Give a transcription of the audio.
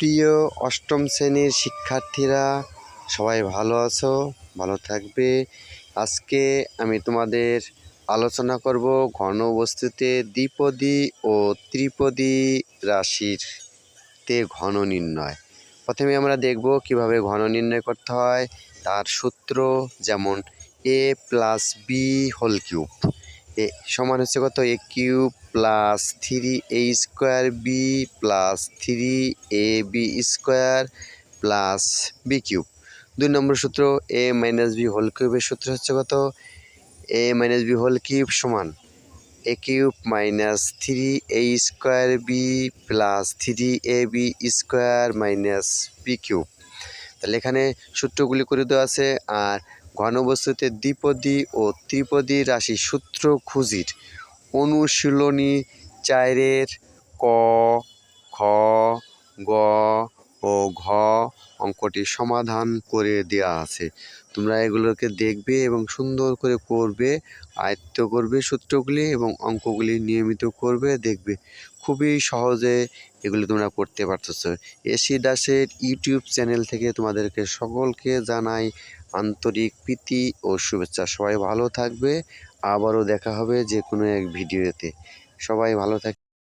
প্রিয় অষ্টম শ্রেণীর শিক্ষার্থীরা সবাই ভালো আছো, ভালো থাকবে। আজকে আমি তোমাদের আলোচনা করব ঘনবস্তুতে দ্বিপদী ও ত্রিপদী রাশির ঘন নির্ণয়। প্রথমে আমরা দেখব কিভাবে ঘন নির্ণয় করতে হয়। তার সূত্র যেমন a plus B whole cube A সমান হচ্ছে কত, A cube plus 3a square B plus 3ab square plus B cube. 2 number সূত্র a মাইনাস বি হোল কিউবের সূত্র হচ্ছে কত, a minus B whole cube সমান A cube minus 3a square B plus 3ab square minus B cube. তাহলে এখানে সূত্রগুলি করে দেওয়া আছে। আর ঘনবস্তুতে দ্বিপদী ও ত্রিপদী রাশি সূত্র খুঁজির অনুশীলনী 4-এর ক, খ, গ ও ঘ অঙ্কটি সমাধান করে দেওয়া আছে। তোমরা এগুলোকে দেখবে এবং সুন্দর করে করবে, আয়ত্ত করবে সূত্রগুলি এবং অঙ্কগুলি নিয়মিত করবে, দেখবে খুবই সহজে এগুলি তোমরা করতে পারতেছ। এসি দাসের ইউটিউব চ্যানেল থেকে তোমাদেরকে সকলকে জানাই আন্তরিক প্রীতি ও শুভেচ্ছা। সবাই ভালো থাকবে, আবারও দেখা হবে যে কোনো এক ভিডিওতে। সবাই ভালো থাকবে।